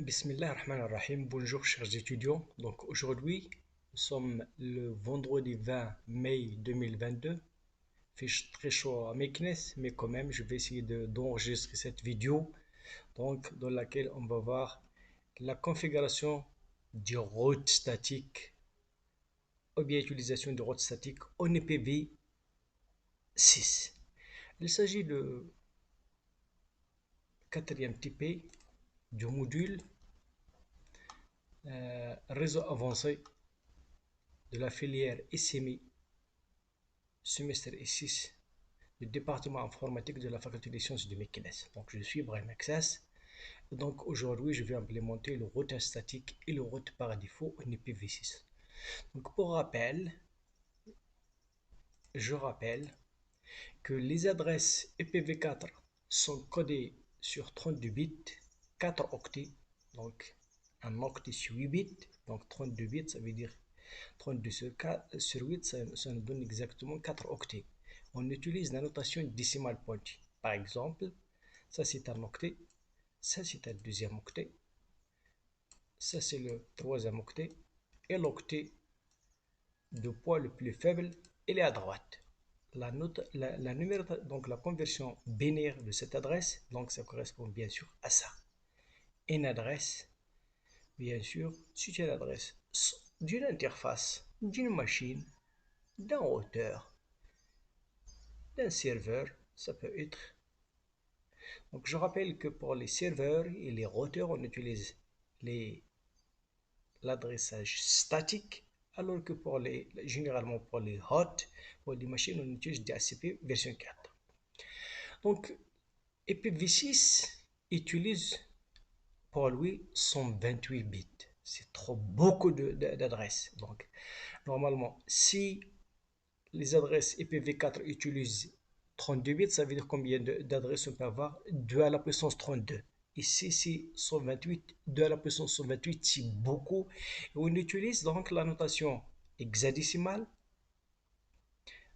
Bismillah ar-Rahman ar-Rahim. Bonjour chers étudiants. Donc aujourd'hui, nous sommes le vendredi 20 mai 2022. Il fait très chaud à Meknes, mais quand même, je vais essayer d'enregistrer cette vidéo donc, dans laquelle on va voir la configuration du route statique ou bien utilisation du route statique en IPv6. Il s'agit de quatrième type du module réseau avancé de la filière SMI semestre I6 du département informatique de la faculté des sciences de Meknes. Donc je suis Ibrahim Access. Donc aujourd'hui je vais implémenter le routage statique et le route par défaut en IPv6. Donc pour rappel, je rappelle que les adresses IPv4 sont codées sur 32 bits, 4 octets, donc un octet sur 8 bits, donc 32 bits, ça veut dire 32 sur 8, ça nous donne exactement 4 octets. On utilise la notation décimale pointue. Par exemple, ça c'est un octet, ça c'est un deuxième octet, ça c'est le troisième octet, et l'octet de poids le plus faible, il est à droite. Donc la conversion binaire de cette adresse, donc ça correspond bien sûr à ça. Une adresse, bien sûr, c'est une adresse d'une interface, d'une machine, d'un routeur, d'un serveur, ça peut être. Donc je rappelle que pour les serveurs et les routeurs, on utilise l'adressage statique, alors que généralement pour les hosts, pour les machines, on utilise DHCP version 4. Donc IPv6 utilise pour lui 128 bits. C'est trop beaucoup d'adresses. Donc normalement, si les adresses IPv4 utilisent 32 bits, ça veut dire combien d'adresses on peut avoir? 2 à la puissance 32. Ici, c'est 128. 2 à la puissance 128, c'est beaucoup. Et on utilise donc la notation hexadécimale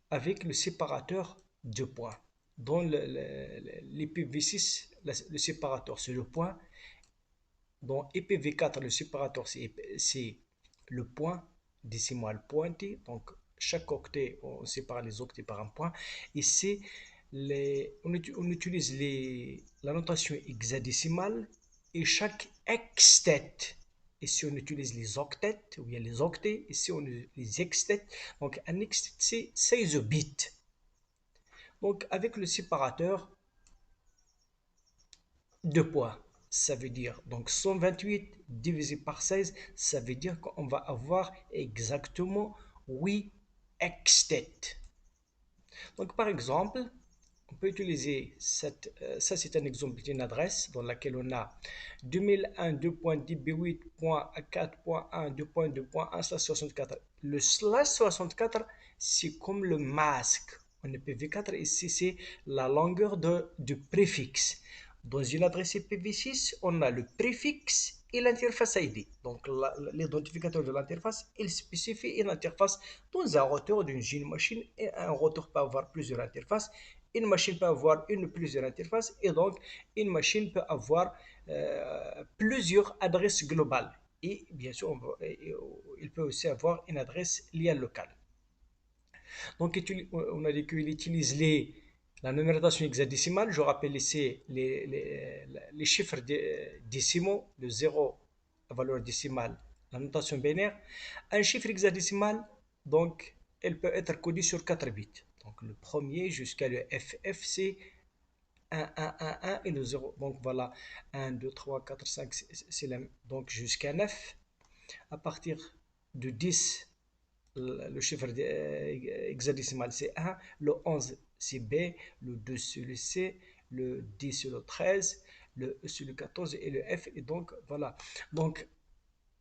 avec le séparateur de points. Dans l'IPv6, le séparateur, c'est le point. Dans IPv4, le séparateur, c'est le point décimal pointé. Donc, chaque octet, on sépare les octets par un point. Ici, on utilise la notation hexadécimale et chaque hextet. Ici, on utilise les octets, ou bien les octets. Ici, on utilise les hextets. Donc, un hextet, c'est 16 bits. Donc, avec le séparateur de points, ça veut dire donc 128 divisé par 16, ça veut dire qu'on va avoir exactement 8 hextets. Donc par exemple, on peut utiliser ça c'est un exemple d'une adresse dans laquelle on a 2001 2.db8.4.1 2.2.1/64. Le slash 64, c'est comme le masque. En IPv4, ici c'est la longueur du préfixe. Dans une adresse IPv6, on a le préfixe et l'interface ID. Donc l'identificateur de l'interface, il spécifie une interface dans un routeur d'une machine, et un routeur peut avoir plusieurs interfaces. Une machine peut avoir une ou plusieurs interfaces, et donc une machine peut avoir plusieurs adresses globales. Et bien sûr, il peut aussi avoir une adresse liée locale. Donc on a dit qu'il utilise la numérotation hexadécimale. Je rappelle ici les chiffres décimaux, le 0, la valeur décimale, la notation binaire. Un chiffre hexadécimal, donc, elle peut être codée sur 4 bits. Donc le premier jusqu'à le FF, c'est 1, 1, 1, 1 et le 0. Donc voilà, 1, 2, 3, 4, 5, donc jusqu'à 9. À partir de 10, le chiffre hexadécimal c'est 1, le 11 c'est B, le 2 c'est le C, le 10 c'est le 13, le E c'est le 14 et le F. Et donc voilà. Donc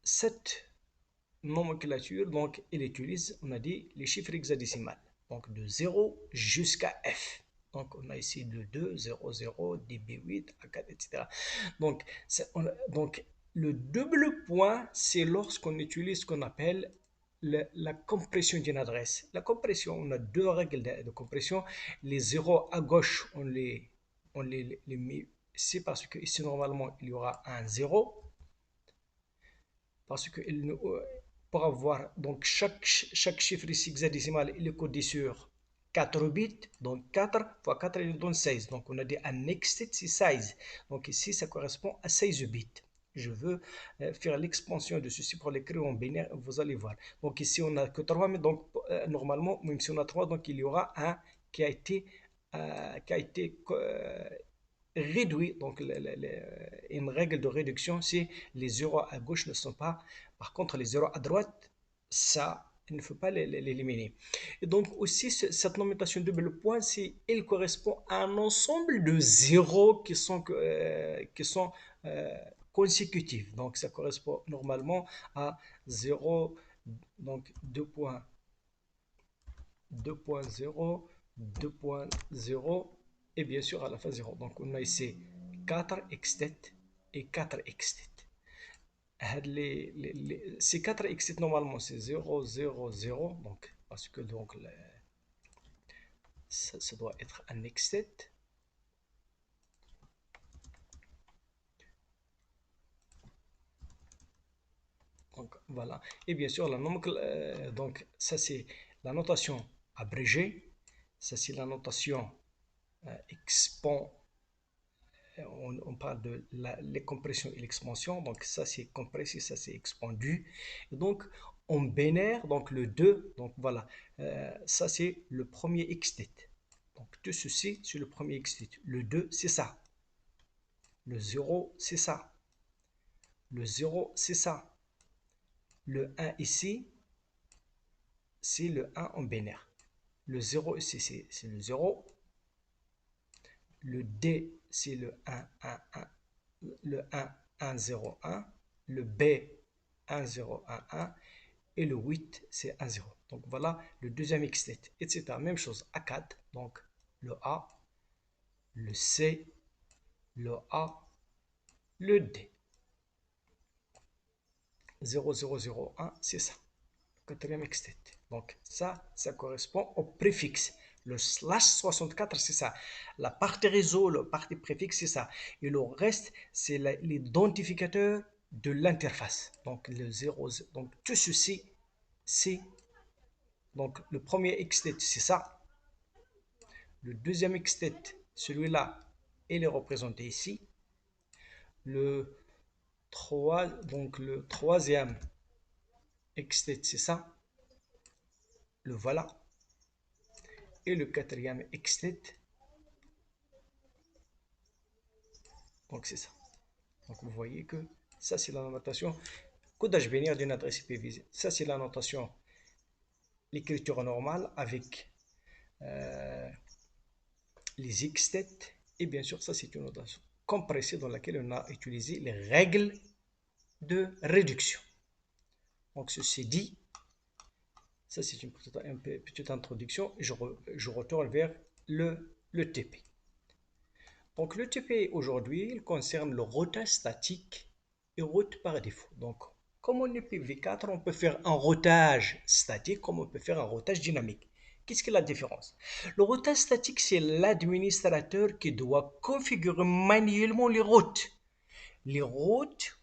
cette nomenclature, donc elle utilise, on a dit, les chiffres hexadécimales. Donc de 0 jusqu'à F. Donc on a ici de 2, 0, 0, DB8, A4, etc. Donc, donc le double point, c'est lorsqu'on utilise ce qu'on appelle la compression d'une adresse. La compression, on a deux règles de compression. Les zéros à gauche, on les met. C'est parce que ici, normalement, il y aura un 0. parce que pour avoir donc chaque chiffre ici hexadécimal, il est codé sur 4 bits, donc 4 fois 4 il donne 16. Donc on a dit un exit c'est 16. Donc ici ça correspond à 16 bits. Je veux faire l'expansion de ceci pour l'écrire en binaire, vous allez voir. Donc ici on n'a que 3, mais donc normalement, même si on a 3, donc il y aura un qui a été, réduit. Donc une règle de réduction, c'est les zéros à gauche ne sont pas, par contre les zéros à droite, ça, il ne faut pas l'éliminer. Et donc aussi cette notation double point, il correspond à un ensemble de zéros qui sont euh, consécutifs. Donc ça correspond normalement à 0, donc 2.0, 2.0 et bien sûr à la fin 0. Donc on a ici 4 extet et 4 extet. Ces 4 extet normalement c'est 0, 0, 0. Donc parce que donc ça doit être un extet. Donc voilà. Et bien sûr la donc ça c'est la notation abrégée. Ça c'est la notation expand. On parle de les compressions et l'expansion. Donc ça c'est compressé, ça c'est expandu. Et donc en binaire, donc le 2, donc voilà, ça c'est le premier extit. Donc tout ceci c'est le premier extit. Le 2 c'est ça. Le 0 c'est ça. Le 0 c'est ça. Le 1 ici c'est le 1 en binaire. Le 0 ici c'est le 0. Le D c'est le 1, 1, 1. Le 1, 1, 0, 1. Le B 1, 0, 1, 1 et le 8 c'est 1, 0. Donc voilà le deuxième extet, etc. Même chose, A4, donc le A, le C, le A, le D. 0, 0, 0, 1, c'est ça. Quatrième extet. Donc ça correspond au préfixe. Le slash 64, c'est ça. La partie réseau, la partie préfixe, c'est ça. Et le reste, c'est l'identificateur de l'interface. Donc le 0, donc tout ceci, c'est donc le premier extet, c'est ça. Le deuxième extet, celui-là, il est représenté ici. Donc le troisième extet, c'est ça. Le voilà. Et le quatrième extet, donc c'est ça. Donc vous voyez que ça c'est la notation codage binaire d'une adresse IP visée. Ça c'est la notation, l'écriture normale avec les extets. Et bien sûr ça c'est une notation compressée dans laquelle on a utilisé les règles de réduction. Donc ceci dit, ça c'est une petite introduction. Je retourne vers le TP. Donc le TP aujourd'hui, il concerne le routage statique et route par défaut. Donc comme on est PV4, on peut faire un routage statique comme on peut faire un routage dynamique. Qu'est-ce que la différence? Le routage statique, c'est l'administrateur qui doit configurer manuellement les routes. Les routes,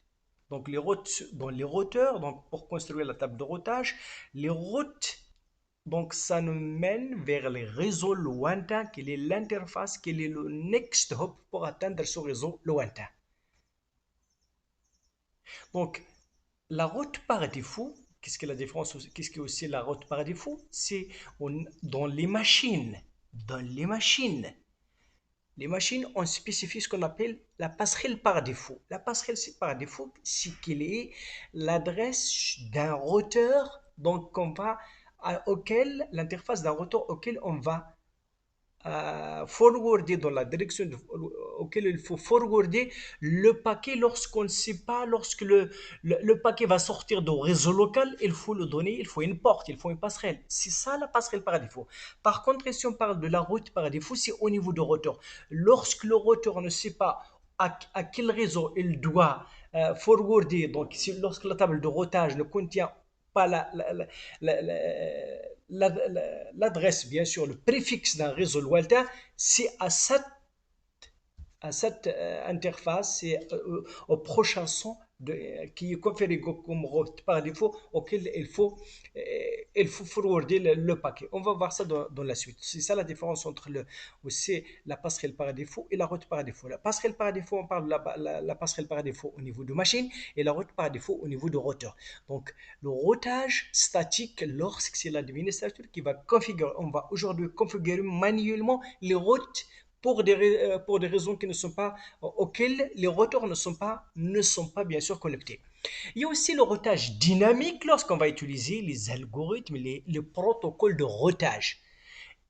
donc les routes dans les routeurs, donc pour construire la table de routage, les routes, donc ça nous mène vers les réseaux lointains, quelle est l'interface, quel est le next hop pour atteindre ce réseau lointain. Donc la route par défaut, qu'est-ce que la différence, qu'est-ce que aussi la route par défaut? C'est dans les machines, dans les machines, on spécifie ce qu'on appelle la passerelle par défaut. La passerelle par défaut, c'est qu'elle est l'adresse d'un routeur, donc auquel l'interface d'un routeur auquel on va forwarder dans la direction auquel il faut forwarder le paquet lorsqu'on ne sait pas, lorsque le paquet va sortir du réseau local, il faut le donner, il faut une porte, il faut une passerelle. C'est ça la passerelle par défaut. Par contre, si on parle de la route par défaut, c'est au niveau du routeur. Lorsque le routeur ne sait pas à quel réseau il doit forwarder, donc lorsque la table de routage ne contient pas l'adresse, bien sûr, le préfixe d'un réseau lointain, c'est à cette interface, c'est au prochain son qui est conféré comme route par défaut auquel il faut forwarder le paquet. On va voir ça dans la suite. C'est ça la différence entre aussi la passerelle par défaut et la route par défaut. La passerelle par défaut, on parle de la passerelle par défaut au niveau de machine et la route par défaut au niveau de routeur. Donc, le routage statique, lorsque c'est l'administrateur qui va configurer, on va aujourd'hui configurer manuellement les routes pour des raisons qui ne sont pas, auxquelles les routeurs ne sont pas bien sûr connectés. Il y a aussi le routage dynamique lorsqu'on va utiliser les algorithmes, les protocoles de routage.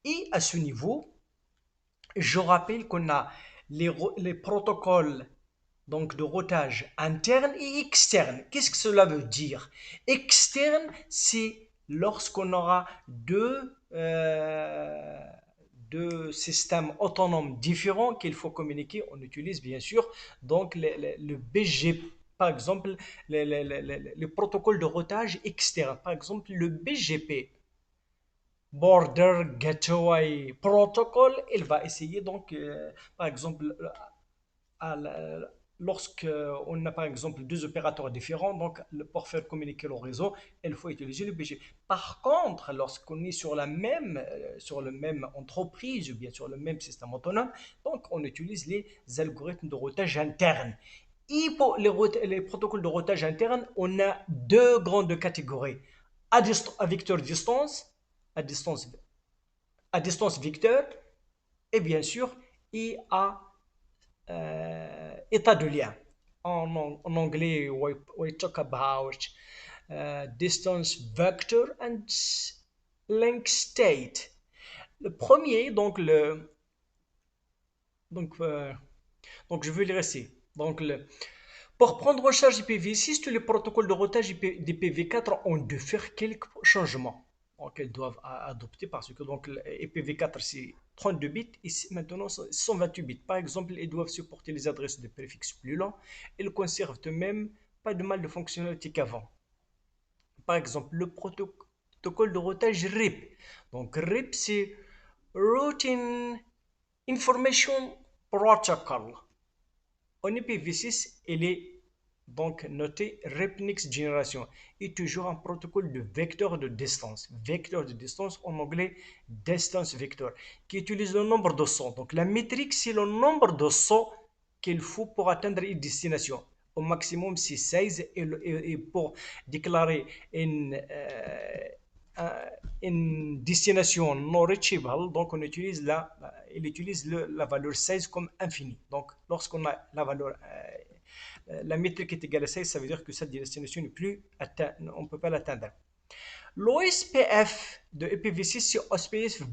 Et à ce niveau, je rappelle qu'on a les protocoles donc de routage interne et externe. Qu'est-ce que cela veut dire? Externe, c'est lorsqu'on aura deux systèmes autonomes différents qu'il faut communiquer. On utilise bien sûr donc le BGP. Par exemple, le protocole de routage externe. Par exemple, le BGP, Border Gateway Protocol, il va essayer donc, par exemple, à lorsque on a par exemple deux opérateurs différents, donc pour faire communiquer le réseau, il faut utiliser le BG. Par contre, lorsqu'on est sur le même entreprise ou bien sur le même système autonome, donc on utilise les algorithmes de routage interne. Et pour les protocoles de routage interne, on a deux grandes catégories. À vecteur distance, à distance, à distance vecteur, et bien sûr, et à état de lien. En anglais, we talk about distance vector and link state. Le premier, donc, euh, donc je vais le laisser. Pour prendre en charge IPv6, tous les protocoles de routage d'IPv4 ont dû faire quelques changements qu'elles doivent adopter parce que donc IPv4 c'est 32 bits et maintenant 128 bits. Par exemple, ils doivent supporter les adresses de préfixes plus longs. Ils conservent eux-mêmes pas de mal de fonctionnalité qu'avant. Par exemple, le protocole de routage RIP. Donc RIP c'est Routing Information Protocol. En IPv6, il est donc noté RIP Next Generation et toujours un protocole de vecteur de distance. Vecteur de distance en anglais distance vector qui utilise le nombre de sauts. Donc la métrique c'est le nombre de sauts qu'il faut pour atteindre une destination. Au maximum c'est 16 et pour déclarer une destination non reachable, donc on utilise il utilise la valeur 16 comme infinie. Donc lorsqu'on a la valeur la métrique est égale à 16, ça veut dire que cette destination n'est plus atteinte, on ne peut pas l'atteindre. L'OSPF de IPv6 sur OSPF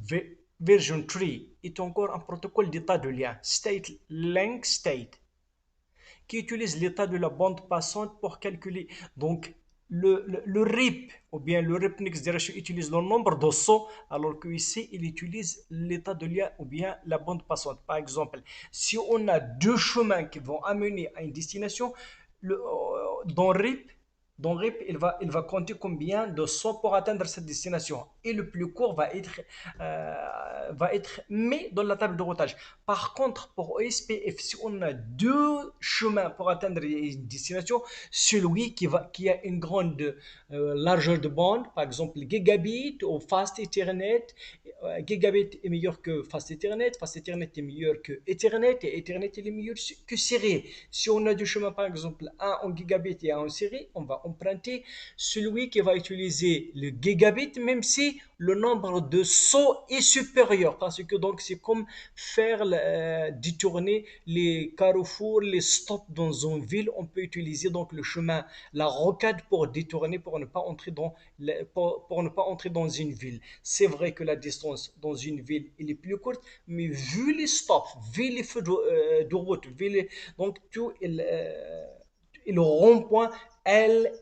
version 3 est encore un protocole d'état de lien, State Link State, qui utilise l'état de la bande passante pour calculer. Donc, le RIP ou bien le RIP Next Generation utilise le nombre de sauts, alors que ici, il utilise l'état de lien ou bien la bande passante. Par exemple, si on a deux chemins qui vont amener à une destination, dans RIP, il va compter combien de sauts pour atteindre cette destination. Et le plus court va être mis dans la table de routage. Par contre, pour OSPF, si on a deux chemins pour atteindre une destination, celui qui a une grande largeur de bande, par exemple gigabit ou fast Ethernet, gigabit est meilleur que fast Ethernet est meilleur que Ethernet et Ethernet est meilleur que série. Si on a deux chemins, par exemple, un en gigabit et un en série, on va emprunter celui qui va utiliser le gigabit, même si le nombre de sauts est supérieur, parce que donc c'est comme faire détourner les carrefours, les stops dans une ville. On peut utiliser donc le chemin, la rocade pour détourner, pour ne pas entrer pour ne pas entrer dans une ville. C'est vrai que la distance dans une ville elle est plus courte, mais vu les stops, vu les feux de route, donc tout et le rond-point, elle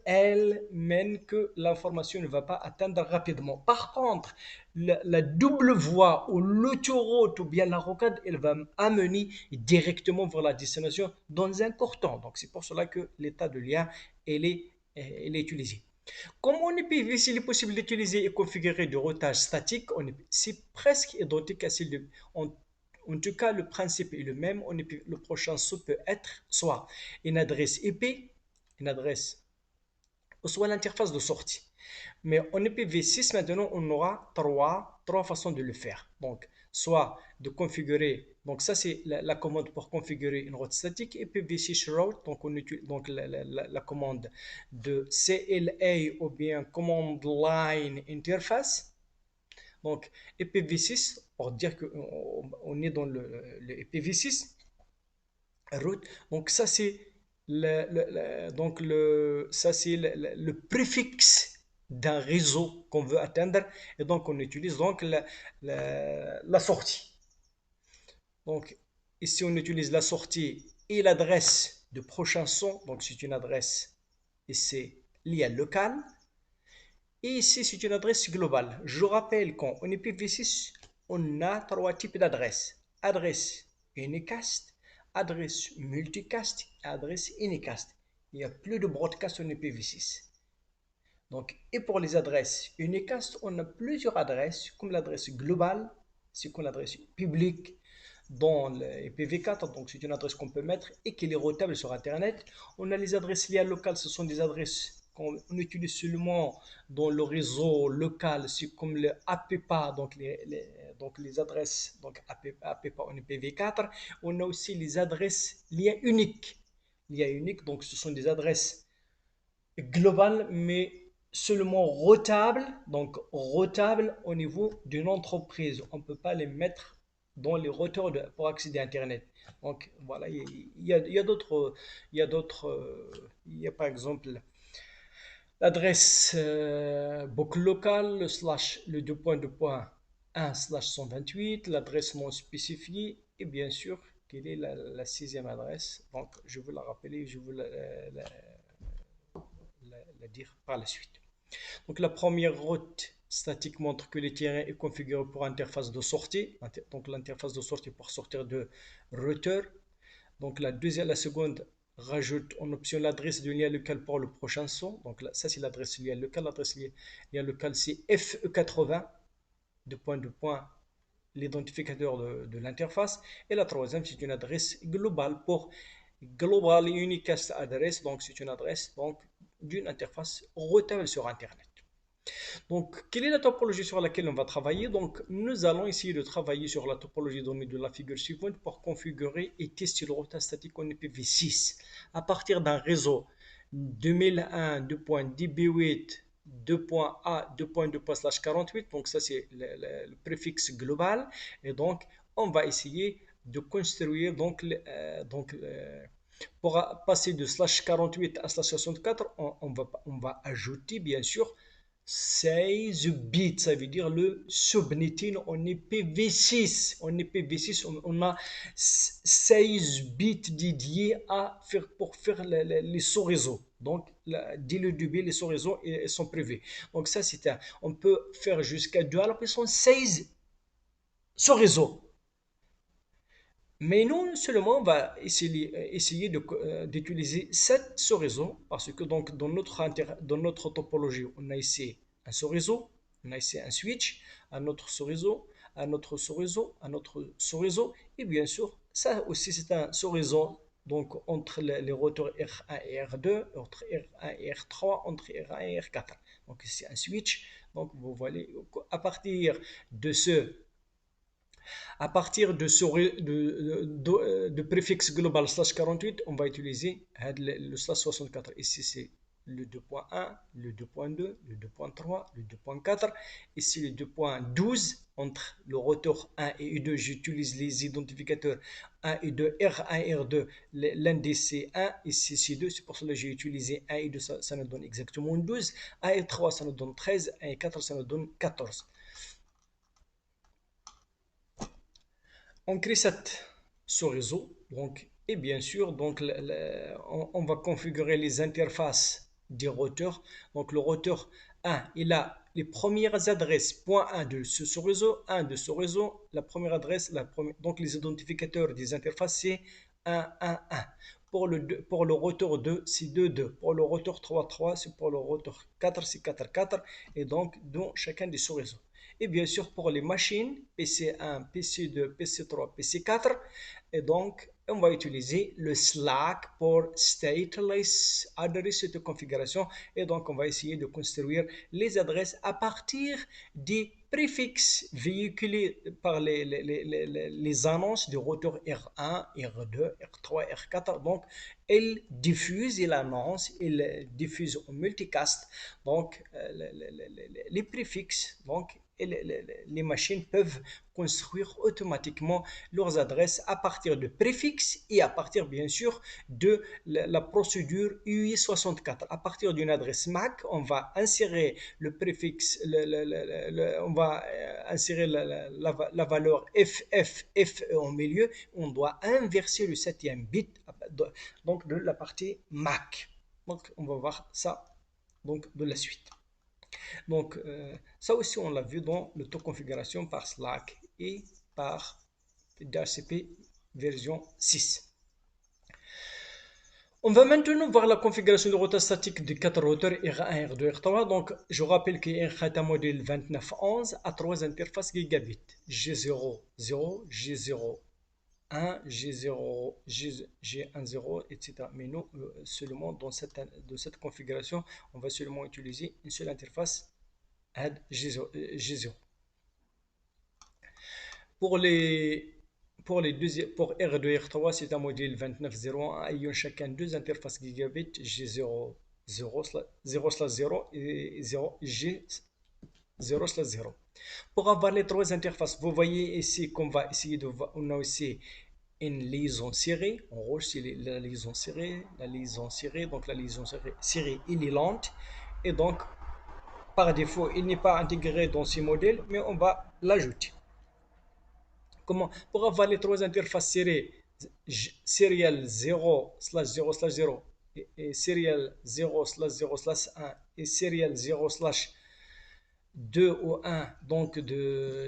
mène que l'information ne va pas atteindre rapidement. Par contre, la double voie ou l'autoroute ou bien la rocade, elle va amener directement vers la destination dans un court temps. Donc c'est pour cela que l'état de lien, elle est utilisé. Comme on est PVC, il est possible d'utiliser et configurer du routage statique. C'est presque identique à celle de. En tout cas, le principe est le même. Le prochain saut peut être soit une adresse IP une adresse, ou soit l'interface de sortie. Mais en IPv6, maintenant, on aura trois façons de le faire. Donc, soit de configurer, donc ça c'est la commande pour configurer une route statique, IPv6 route, donc on utilise donc la commande de CLA ou bien command line interface. Donc, IPv6, pour dire qu'on est dans le IPv6 route, donc ça c'est ça c'est le préfixe d'un réseau qu'on veut atteindre, et donc on utilise donc la sortie. Donc ici on utilise la sortie et l'adresse de prochain son, donc c'est une adresse et c'est lié local, et ici c'est une adresse globale. Je rappelle qu'en IPv6 on a trois types d'adresses: adresse unicast, adresse multicast et adresse unicast. Il n'y a plus de broadcast en IPv6. Donc, et pour les adresses unicast, on a plusieurs adresses, comme l'adresse globale, c'est comme l'adresse publique dans le IPv4, donc c'est une adresse qu'on peut mettre et qui est routable sur Internet. On a les adresses liées locales, ce sont des adresses qu'on utilise seulement dans le réseau local, c'est comme le APPA, donc les adresses donc APPA en IPv4. On a aussi les adresses liées uniques. Liées uniques, donc ce sont des adresses global, mais seulement rotable, donc rotable au niveau d'une entreprise. On ne peut pas les mettre dans les routeurs pour accéder à Internet. Donc voilà, il y a d'autres, il y a par exemple l'adresse book local, slash le 2.2.1 slash 128, l'adresse non spécifiée, et bien sûr, quelle est la sixième adresse. Donc je vais la rappeler, je vais la dire par la suite. Donc la première route statique montre que le terrain est configuré pour interface de sortie, donc l'interface de sortie pour sortir de routeur. Donc la seconde rajoute en option l'adresse du lien local pour le prochain son. Donc là, ça c'est l'adresse lien local. L'adresse lien local c'est FE80 de point l'identificateur de l'interface. Et la troisième c'est une adresse globale pour Global Unicast Address. Donc c'est une adresse donc d'une interface routable sur Internet. Donc, quelle est la topologie sur laquelle on va travailler? Donc, nous allons essayer de travailler sur la topologie donnée de la figure suivante pour configurer et tester le routage statique en IPv6 à partir d'un réseau 2001 2.db8 2.a 2.2/48. Donc, ça c'est le préfixe global. Et donc, on va essayer de construire pour passer de slash 48 à slash 64, on va ajouter bien sûr 16 bits, ça veut dire le subnetting en IPv6. En IPv6, on a 16 bits dédiés pour faire les sous-réseaux. Donc, dès le début, les sous-réseaux sont privés. Donc, ça, on peut faire jusqu'à 2 à la puissance 16 sous-réseaux. Mais nous, seulement, on va essayer d'utiliser 7 sous-réseaux parce que donc, dans notre topologie, on a ici un sous-réseau, on a ici un switch, un autre sous-réseau, un autre sous-réseau, un autre sous-réseau, et bien sûr, ça aussi c'est un sous-réseau donc entre les routeurs R1 et R2, entre R1 et R3, entre R1 et R4. Donc c'est un switch. Donc vous voyez, à partir de préfixe global slash 48, on va utiliser le slash 64. Ici, c'est le 2.1, le 2.2, le 2.3, le 2.4. Ici, le 2.12. Entre le routeur 1 et 2, j'utilise les identificateurs 1 et 2, R1 et R2. L'indice c'est 1, ici c'est 2. C'est pour cela que j'ai utilisé 1 et 2, ça nous donne exactement 12. 1 et 3, ça nous donne 13. 1 et 4, ça nous donne 14. On crée cette sous-réseau, donc, et bien sûr, donc, on va configurer les interfaces des routeurs. Donc, le routeur 1, il a les premières adresses .1 de ce sous-réseau, 1 de ce réseau, la première adresse, donc les identificateurs des interfaces, c'est 1, 1, 1. Pour le routeur 2, c'est 2, 2. Pour le routeur 3, 3. C'est pour le routeur 4, c'est 4, 4. Et donc, dans chacun des sous-réseaux. Et bien sûr, pour les machines, PC1, PC2, PC3, PC4, et donc, on va utiliser le slack pour stateless address de configuration. Et donc, on va essayer de construire les adresses à partir des préfixes véhiculés par les annonces du routeur R1, R2, R3, R4. Donc, elle diffuse, elle annonce, elle diffuse en multicast. Donc, les préfixes, donc, et les machines peuvent construire automatiquement leurs adresses à partir de préfixes et à partir, bien sûr, de la procédure UI64. À partir d'une adresse MAC, on va insérer le préfixe, on va insérer la valeur FF au milieu. On doit inverser le 7e bit donc de la partie MAC. Donc, on va voir ça donc de la suite. Donc, ça aussi, on l'a vu dans l'autoconfiguration par Slack et par DHCP version 6. On va maintenant voir la configuration de routeur statique de 4 routeurs R1, R2, R3. Donc, je rappelle qu'il y a un modèle 2911 à 3 interfaces gigabit. G0, 0, G0, 1, G0, G10, etc. Mais nous, seulement dans cette configuration, on va seulement utiliser une seule interface G0. Pour R2 et R3, c'est un modèle 2901 ayant chacun deux interfaces gigabit G0, 0/0 et 0 G0/0. Pour avoir les trois interfaces, vous voyez ici qu'on va essayer de voir, on a aussi une liaison serrée. En rouge, c'est la liaison serrée, donc la liaison serrée, il est lente. Et donc, par défaut, il n'est pas intégré dans ces modèles, mais on va l'ajouter. Comment? Pour avoir les trois interfaces serrées, serial 0/0/0 et serial 0/0/1 et serial 0/2 ou 1, donc de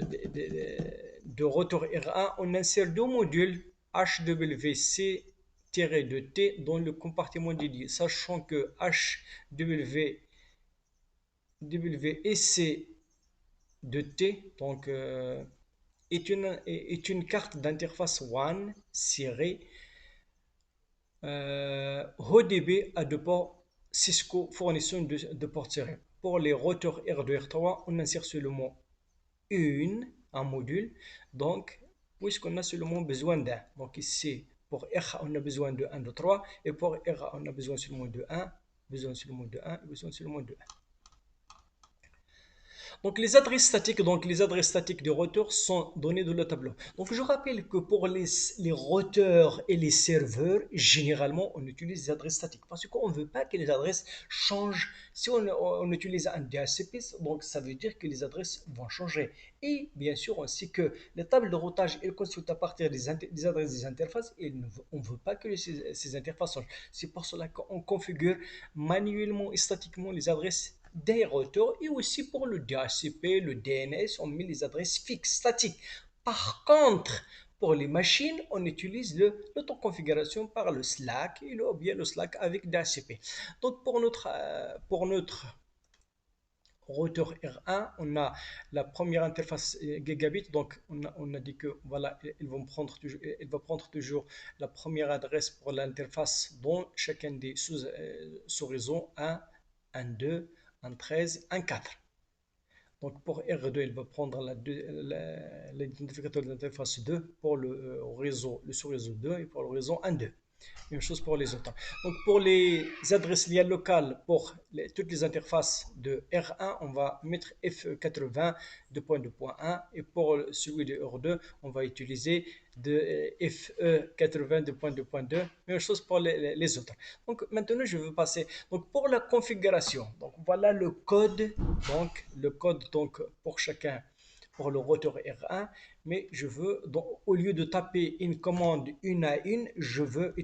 retour R1, on insère deux modules HWC-2T dans le compartiment dédié, sachant que HWC-2T donc, est une carte d'interface WAN serrée ODB à deux ports Cisco fournissant de ports serrés. Pour les routeurs R2 R3, on insère seulement un module. Donc, puisqu'on a seulement besoin d'un. Donc ici, pour R, on a besoin de 1, 2, 3. Et pour R, on a besoin seulement de 1, besoin seulement de 1, besoin seulement de 1. Donc les adresses statiques des routeurs sont données dans le tableau. Donc je rappelle que pour les routeurs et les serveurs, généralement on utilise des adresses statiques parce qu'on ne veut pas que les adresses changent. Si on utilise un DHCP, donc ça veut dire que les adresses vont changer. Et bien sûr on sait que les tables de routage elles construisent à partir des adresses des interfaces et on ne veut pas que ces interfaces changent. C'est pour cela qu'on configure manuellement et statiquement les adresses des routeurs et aussi pour le DHCP, le DNS, on met les adresses fixes, statiques. Par contre, pour les machines, on utilise l'autoconfiguration par le Slack ou bien le Slack avec DHCP. Donc pour notre routeur R1, on a la première interface gigabit, donc on a dit que voilà, elle va prendre toujours la première adresse pour l'interface dans chacun des sous-réseaux 1, 1, 2, 1.13, 1.4. Donc pour R2, il va prendre l'identificateur de l'interface 2 pour le sous-réseau 2 et pour le réseau 1.2. Même chose pour les autres. Donc pour les adresses liées locales, pour toutes les interfaces de R1, on va mettre FE80 2.2.1 et pour celui de R2, on va utiliser FE80 2.2.2. Même chose pour les autres. Donc maintenant, je vais passer donc pour la configuration. Donc voilà le code. Donc pour chacun. Pour le routeur R1, mais je veux, donc, au lieu de taper une commande une à une, je veux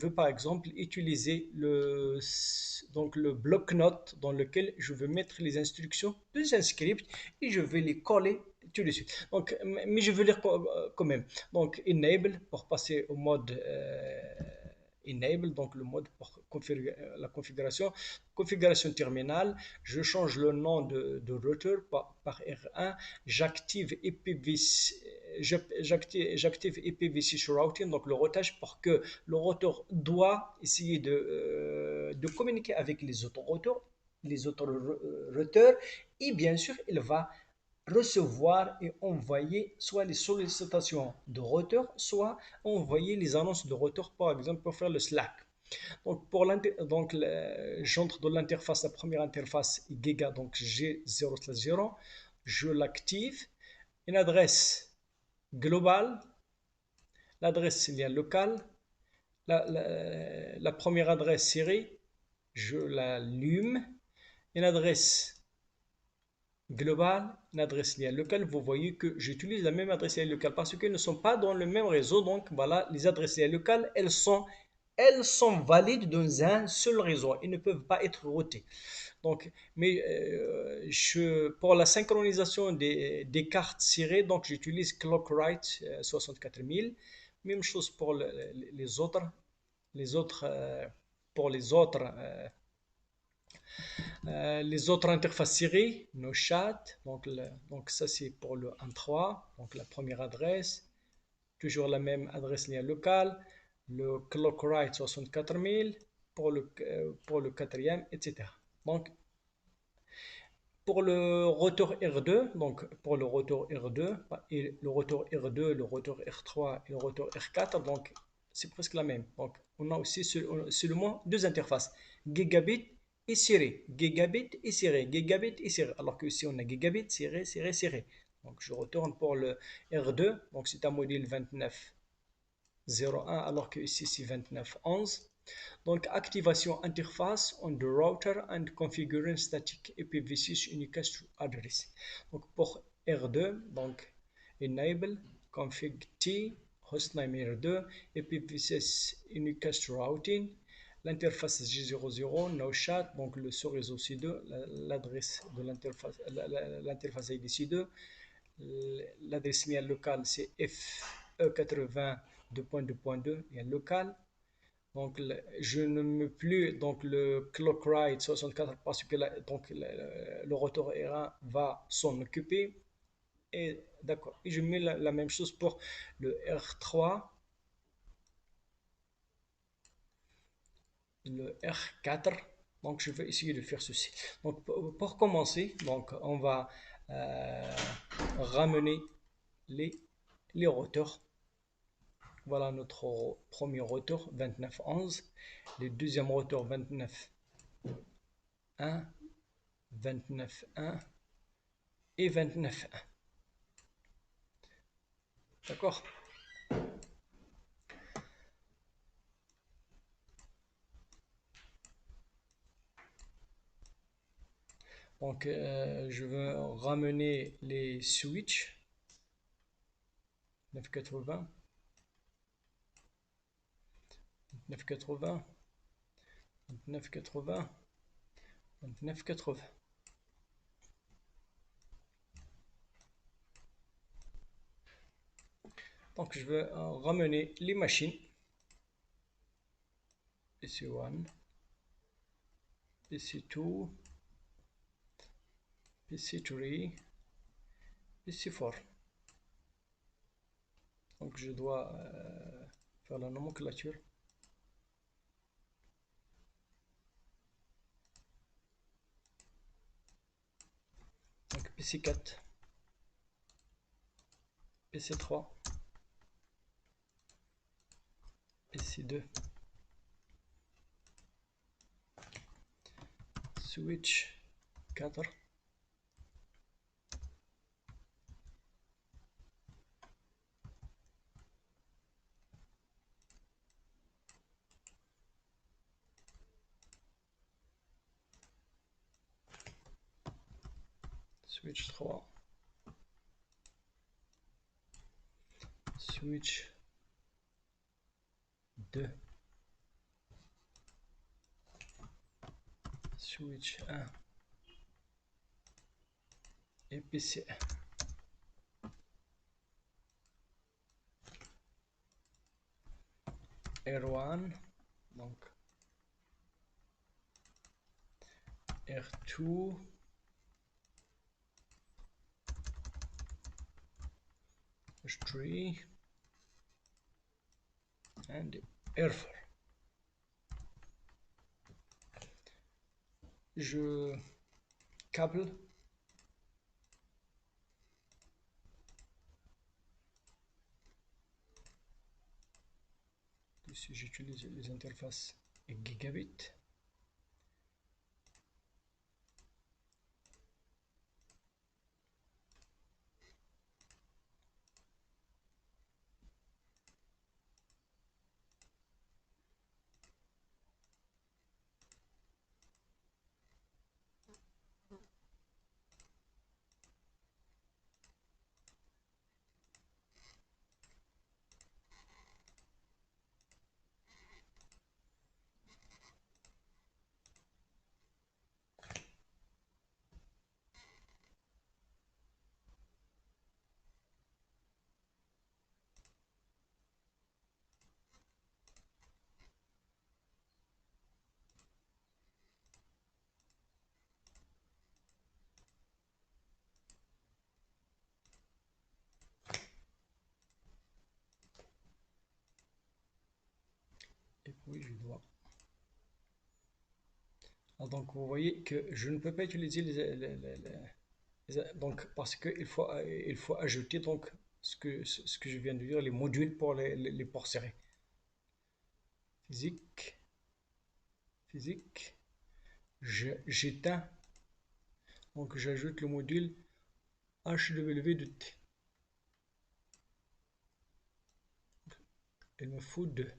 par exemple utiliser le bloc-notes dans lequel je veux mettre les instructions de un script et je vais les coller tout de suite. Donc, mais je veux lire quand même. Donc, enable pour passer au mode enable, donc le mode pour la configuration terminale. Je change le nom de routeur par R1, j'active IPv6 j'active IPv6 routing, donc le routage, pour que le routeur doit essayer de communiquer avec les autres routeurs, et bien sûr, il va recevoir et envoyer soit les sollicitations de routeur, soit envoyer les annonces de routeur, par exemple, pour faire le Slack. J'entre dans l'interface, la première interface Giga, donc G0/0, je l'active, une adresse globale, l'adresse lien local, la première adresse série, je l'allume, une adresse globale, une adresse lien locale. Vous voyez que j'utilise la même adresse lien locale parce qu'ils ne sont pas dans le même réseau. Donc voilà, les adresses lien locales, elles sont valides dans un seul réseau. Elles ne peuvent pas être routées. Donc, mais pour la synchronisation des cartes serrées, donc j'utilise ClockWrite 64000. Même chose pour les autres, pour les autres interfaces serrées, nos chats. Donc ça c'est pour le 1.3, donc la première adresse, toujours la même adresse lien locale, le ClockWrite 64000 pour le quatrième, etc. Donc pour le rotor R2, donc pour le rotor R2, et le rotor R2, le rotor R3 et le rotor R4, donc c'est presque la même. Donc on a aussi seulement deux interfaces, gigabit et serré, gigabit et serré, gigabit et serré. Alors que ici on a gigabit, serré, serré, serré. Donc je retourne pour le R2, donc c'est un module 29.01, alors que ici c'est 29.11. Donc, activation interface on the router and configuring static IPv6 unicast address. Donc, pour R2, donc enable config T hostname R2 IPv6 unicast routing. L'interface J00, no chat, donc le sous-réseau C2, l'adresse de l'interface ID C2, l'adresse lien locale c'est FE80.2.2.2, lien local. Donc, je ne mets plus donc, le ClockWrite 64 parce que le rotor R1 va s'en occuper. Et d'accord. Et je mets la même chose pour le R3, le R4. Donc, je vais essayer de faire ceci. Donc, pour commencer, donc, on va ramener les rotors. Voilà notre premier rotor 29.11. Le deuxième rotor 29.1, 29.1 et 29.1. D'accord? Donc, je vais ramener les switches 980, 980, 980, 980. Donc, je vais ramener les machines. PC1, PC2, PC3, PC4. Donc, je dois faire la nomenclature. Donc, PC4, PC3, PC2, switch 4, switch 3, switch 2, switch 1 et PC1. R1, donc R2, tree and airfare. Je câble si j'utilise les interfaces gigabit. Et puis je dois. Ah, donc vous voyez que je ne peux pas utiliser donc parce il faut ajouter donc ce que je viens de dire, les modules pour les ports serrés. Physique, j'éteins, donc j'ajoute le module HWDT. Il me faut deux.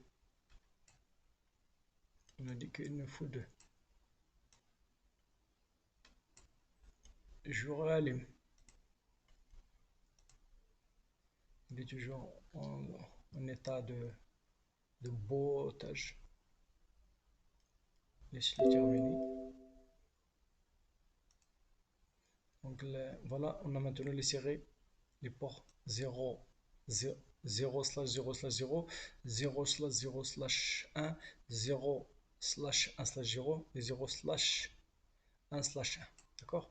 On a dit qu'il me faut deux. Je rallume. Il est toujours en état de bootage. Laisse-le terminer. Donc voilà, on a maintenant les séries, les ports 0, 0, 0 slash 0 slash 0, 0 slash 0 slash 1, 0 slash 1 slash 0 et 0 slash 1 slash 1. D'accord?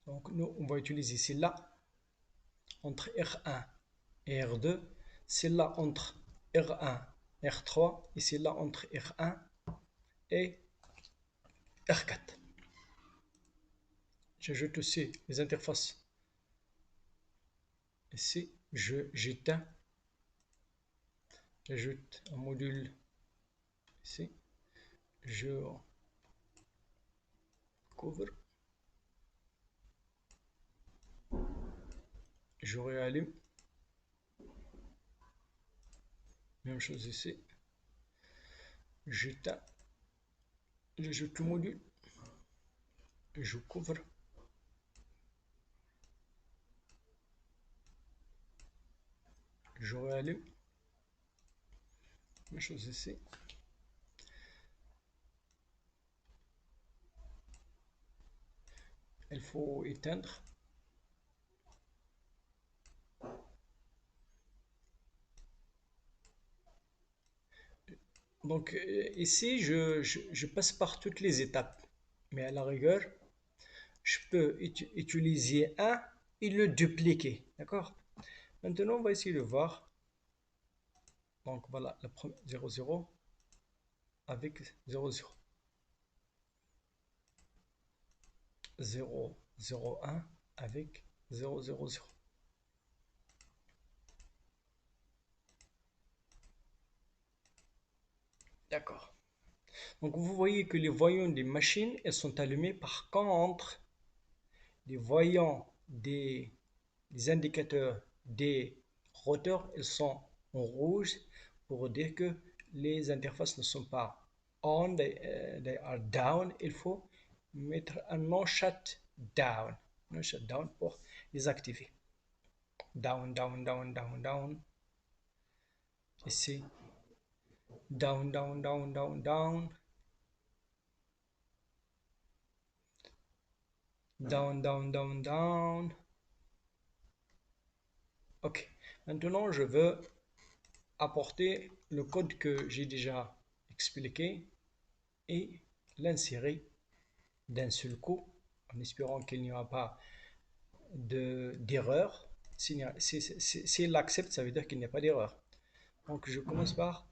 Donc nous, on va utiliser celle-là entre R1 et R2, celle-là entre R1 et R3 et celle-là entre R1 et R4. J'ajoute aussi les interfaces. Ici, j'éteins. J'ajoute un module ici. Je couvre. Je réallume. Même chose ici. J'éteins. J'ajoute le module. Je couvre. Je réallume. Même chose ici. Il faut éteindre. Donc ici, je passe par toutes les étapes. Mais à la rigueur, je peux utiliser un et le dupliquer. D'accord? Maintenant, on va essayer de voir. Donc voilà, la première 0, 0 avec 0, 0. 0, 0, 1 avec 0, 0, 0. D'accord. Donc vous voyez que les voyants des machines, elles sont allumées. Par contre, les voyants des indicateurs des routeurs, ils sont en rouge pour dire que les interfaces ne sont pas on, they are down. Il faut mettre un non shutdown. Non shutdown pour les activer. Down, down, down, down, down. Ici. Down, down, down, down, down. Down, down, down, down. Ok. Maintenant, je veux apporter le code que j'ai déjà expliqué et l'insérer d'un seul coup en espérant qu'il n'y aura pas d'erreur. S'il l'accepte, ça veut dire qu'il n'y a pas d'erreur. Donc je commence par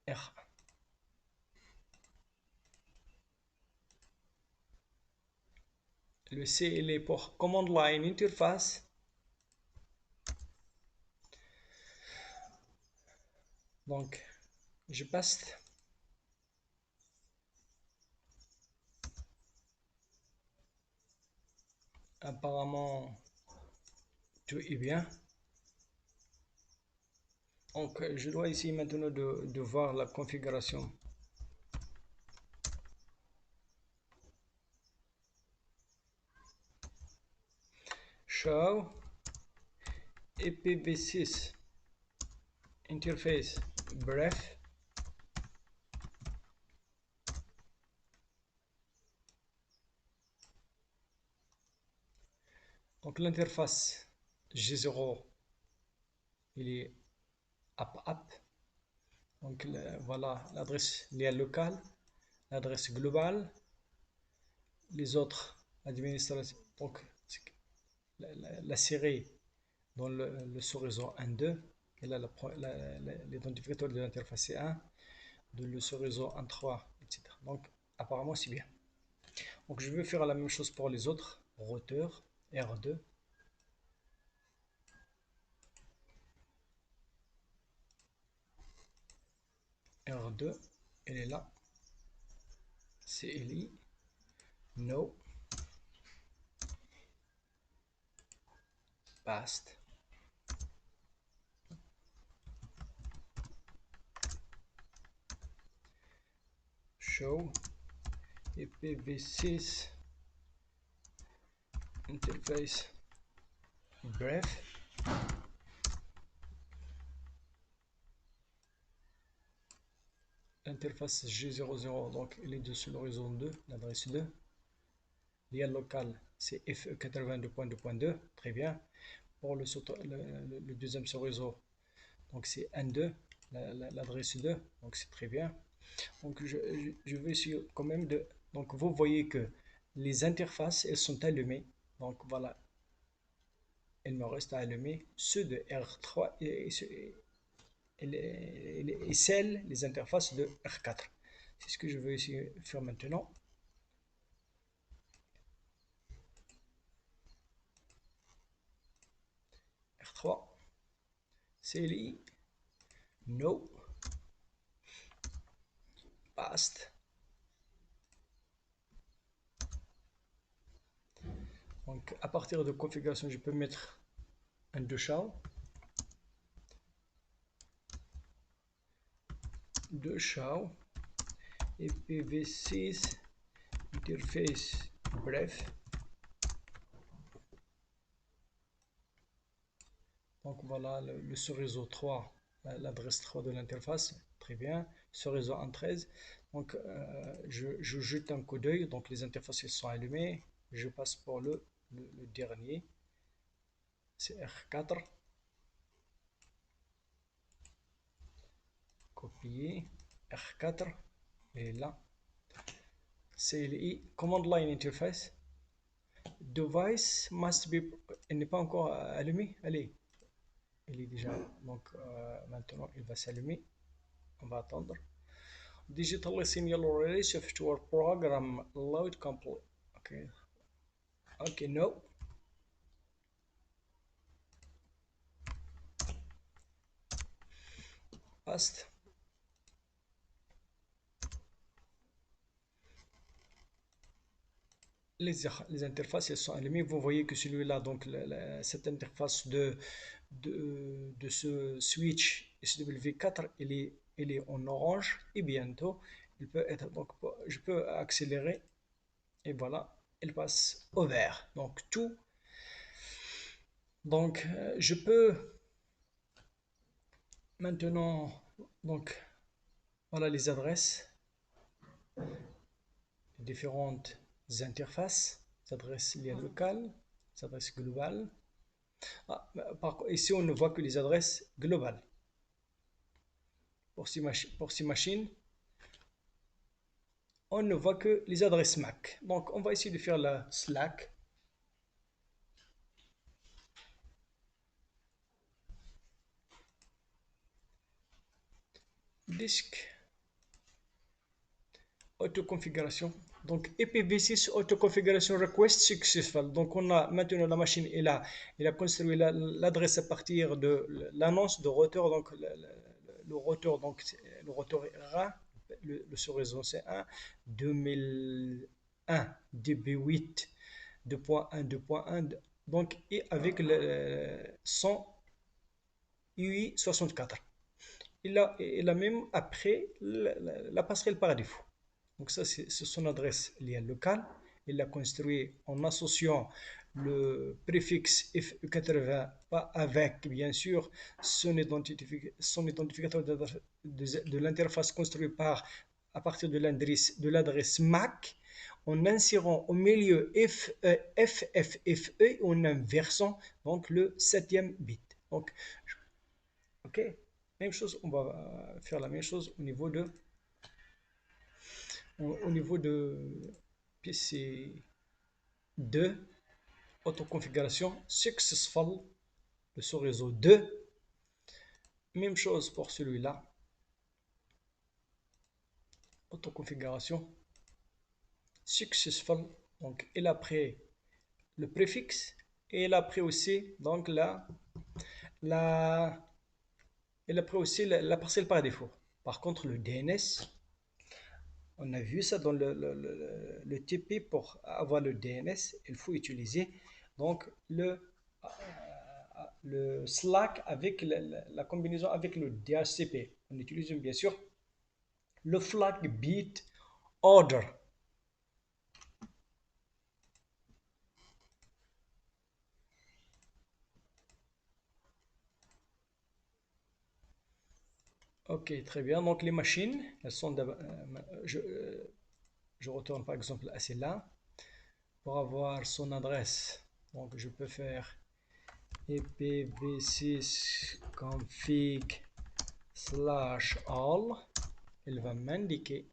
R. Le C, il est pour command line interface. Donc, je passe. Apparemment, tout est bien. Donc, je dois essayer maintenant de voir la configuration. Show IPv6 interface bref. Donc l'interface G0, il est app. Donc voilà l'adresse lien locale, l'adresse globale, les autres administrations. Donc la série dans le sous-réseau 1.2, et là l'identificateur de l'interface c'est 1, de le sous-réseau 1.3, etc. Donc apparemment c'est bien. Donc je vais faire la même chose pour les autres routeurs R2. R2, elle est là. CLI, no, past. Show IPv6 interface bref. L'interface G00, donc elle est sur le réseau 2, l'adresse 2. Lien local, c'est FE82.2.2, très bien. Pour le deuxième sous-réseau, donc c'est N2, l'adresse 2, donc c'est très bien. Donc je vais essayer quand même de... Donc vous voyez que les interfaces, elles sont allumées. Donc voilà, il me reste à allumer ceux de R3 et celles, les interfaces de R4. C'est ce que je veux essayer de faire maintenant. R3, CLI, no, past. Donc à partir de configuration, je peux mettre un de show. De show IPv6 interface bref. Donc voilà le sous-réseau 3, l'adresse 3 de l'interface, très bien. Sous-réseau 1.13. Donc je jette un coup d'œil, donc les interfaces elles sont allumées. Je passe pour le dernier, c'est R4. Copier, R4, et là. CLI, Command Line Interface. Device must be, elle n'est pas encore allumée, allez. Il est déjà, donc maintenant il va s'allumer. On va attendre. Digital Signal Relay Software Program Load Complete. Ok. Ok, no. Past. Les interfaces elles sont allumées. Vous voyez que celui-là, donc cette interface de ce switch SW4, il est en orange et bientôt il peut être, donc je peux accélérer et voilà, il passe au vert. Donc tout, donc je peux maintenant, donc voilà les adresses, les différentes interfaces, les adresses lien local, les adresses globales. Ah, ici on ne voit que les adresses globales. Pour ces machines, on ne voit que les adresses MAC. Donc on va essayer de faire la Slack. disque auto-configuration. Donc IPv6 auto-configuration request successful. Donc on a maintenant la machine il a construit l'adresse à partir de l'annonce de routeur. Donc le routeur, donc le routeur RA, ce réseau c'est 1 2001 DB8 2.1 2.1. Donc et avec son UI64. Il a même après la passerelle par défaut. Donc ça, c'est son adresse liée locale. Il l'a construit en associant le préfixe FE80 avec, bien sûr, son identificateur de l'interface construit à partir de l'adresse MAC, en insérant au milieu FFFE, en inversant donc le 7e bit. Donc, ok, même chose, on va faire la même chose au niveau de PC 2, autoconfiguration successful de ce réseau 2. Même chose pour celui-là, autoconfiguration successful. Donc il a pris le préfixe et il a pris aussi donc il a pris aussi la parcelle par défaut. Par contre, le DNS, on a vu ça dans le TP. Pour avoir le DNS, il faut utiliser donc le Slack avec la combinaison avec le DHCP. On utilise bien sûr le flag bit order. Ok, très bien. Donc les machines, elles sont je retourne par exemple à celle-là pour avoir son adresse. Donc je peux faire ipv6 config /all. Il va m'indiquer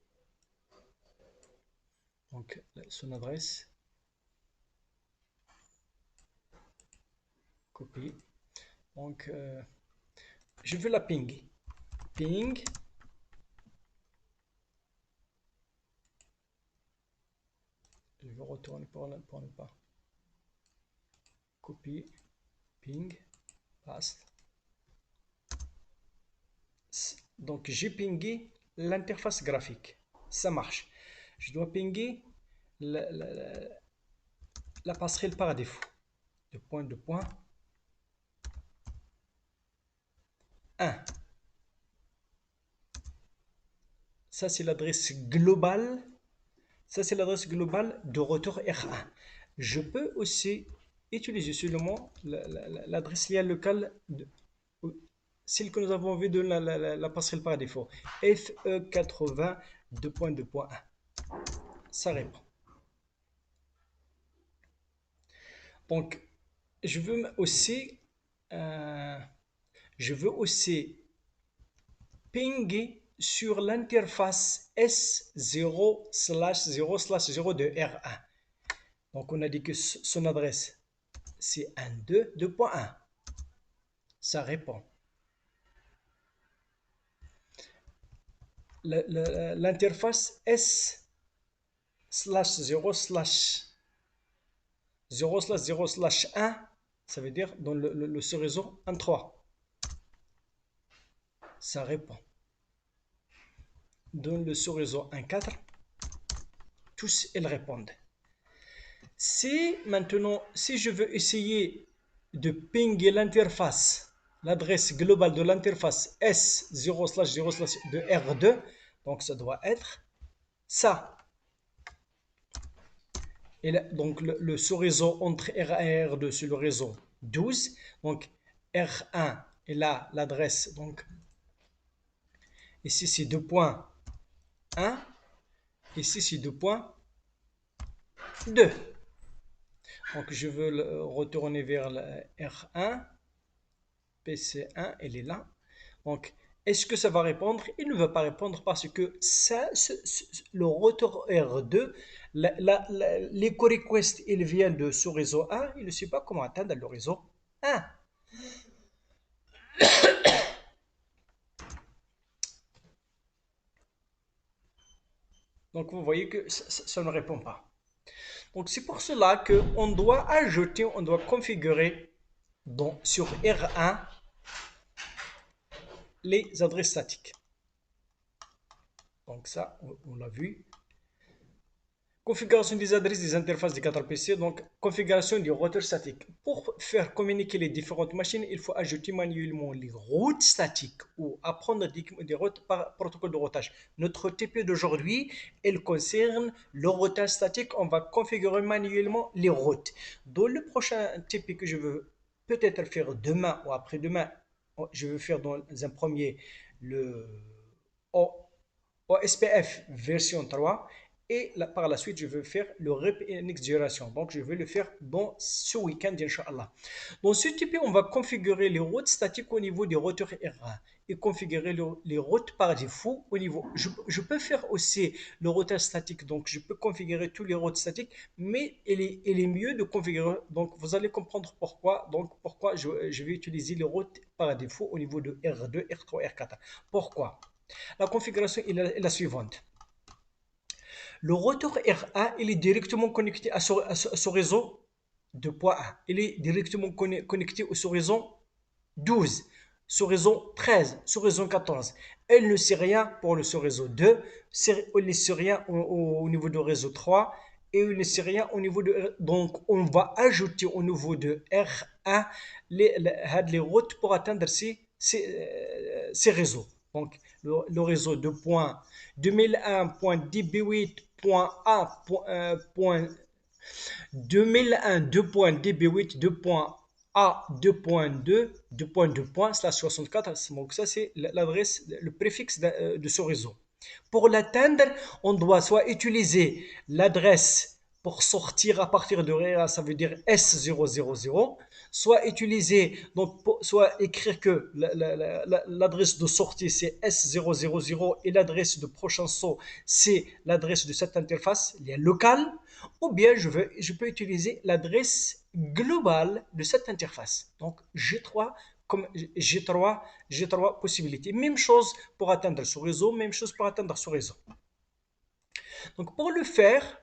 donc son adresse. Copie. Donc je veux la ping. Ping. Je vais retourner pour ne pas. Copie. Ping. Paste. Donc j'ai pingé l'interface graphique. Ça marche. Je dois pinguer la passerelle par défaut. De point 1. Ça c'est l'adresse globale. Ça c'est l'adresse globale de routeur R1. Je peux aussi utiliser seulement l'adresse liée locale celle que nous avons vue de la passerelle par défaut. FE80 2.2.1. Ça répond. Donc, je veux aussi pinguer sur l'interface S0/0/0 de R1. Donc, on a dit que son adresse, c'est 1.2.2.1. Ça répond. L'interface S/0/0/1, ça veut dire dans ce réseau 1.3. Ça répond. Dans le sous-réseau 1.4, tous ils répondent. Si maintenant, si je veux essayer de pinguer l'interface, l'adresse globale de l'interface S0/0/ de R2, donc ça doit être ça. Et là, donc le sous-réseau entre R1 et R2, c'est le réseau 12. Donc R1 est là l'adresse. Donc ici c'est 2.1. Ici c'est 2.2. Donc je veux retourner vers le R1. PC1, elle est là. Donc, est-ce que ça va répondre? Il ne va pas répondre parce que ça, le routeur R2, l'écho request, il vient de ce réseau 1. Il ne sait pas comment atteindre le réseau 1. Donc vous voyez que ça ne répond pas. Donc c'est pour cela qu'on doit ajouter, on doit configurer sur R1 les adresses statiques. Donc ça, on l'a vu. Configuration des adresses des interfaces des 4 PC, donc configuration du routeur statique. Pour faire communiquer les différentes machines, il faut ajouter manuellement les routes statiques ou apprendre des routes par protocole de routage. Notre TP d'aujourd'hui, elle concerne le routage statique. On va configurer manuellement les routes. Dans le prochain TP que je veux peut-être faire demain ou après-demain, je vais faire dans un premier le OSPF version 3 et par la suite je vais faire le RIP Next Generation. Donc je vais le faire dans ce week-end Inch'Allah. Dans ce type, on va configurer les routes statiques au niveau des routeurs R1 et configurer les routes par défaut au niveau. Je peux faire aussi le routage statique, donc je peux configurer tous les routes statiques, mais il est mieux de configurer. Donc vous allez comprendre pourquoi. Donc pourquoi je vais utiliser les routes par défaut au niveau de R2, R3, R4. Pourquoi? La configuration est la suivante. Le routeur R1 il est directement connecté à ce réseau 2.1. Il est directement connecté au réseau 12, sur réseau 13, sur réseau 14. Elle ne sait rien pour le réseau 2, elle ne sait rien au niveau du réseau 3 et elle ne sait rien au niveau de. Donc on va ajouter au niveau de R1 les routes pour atteindre ces réseaux. Donc le réseau 2001.db8.a 2001.2.db8 2.a 2.2 2.2./64. Donc ça c'est l'adresse, le préfixe de ce réseau. Pour l'atteindre, on doit soit utiliser l'adresse pour sortir à partir de REA, ça veut dire S000, soit utiliser, donc soit écrire que l'adresse de sortie c'est S000 et l'adresse de prochain saut c'est l'adresse de cette interface locale, ou bien je peux utiliser l'adresse globale de cette interface. Donc G3 comme G3 possibilités. Même chose pour atteindre ce réseau, même chose pour atteindre ce réseau. Donc pour le faire,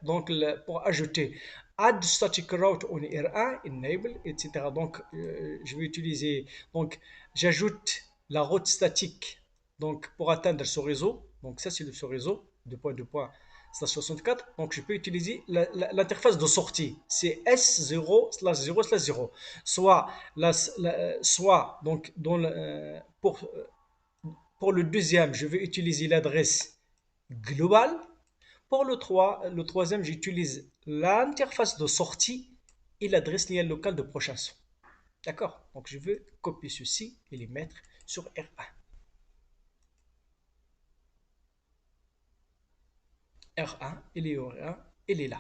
pour ajouter add static route on R1, enable, etc. Donc je vais utiliser, donc j'ajoute la route statique donc pour atteindre ce réseau. Donc ça c'est ce réseau 2.2.64. Donc je peux utiliser l'interface de sortie. C'est S0/0/0. Soit donc pour le deuxième, je vais utiliser l'adresse globale. Pour le troisième, j'utilise l'interface de sortie et l'adresse lien locale de prochain son. D'accord? Donc je vais copier ceci et les mettre sur R1. R1, il est R1, il est là.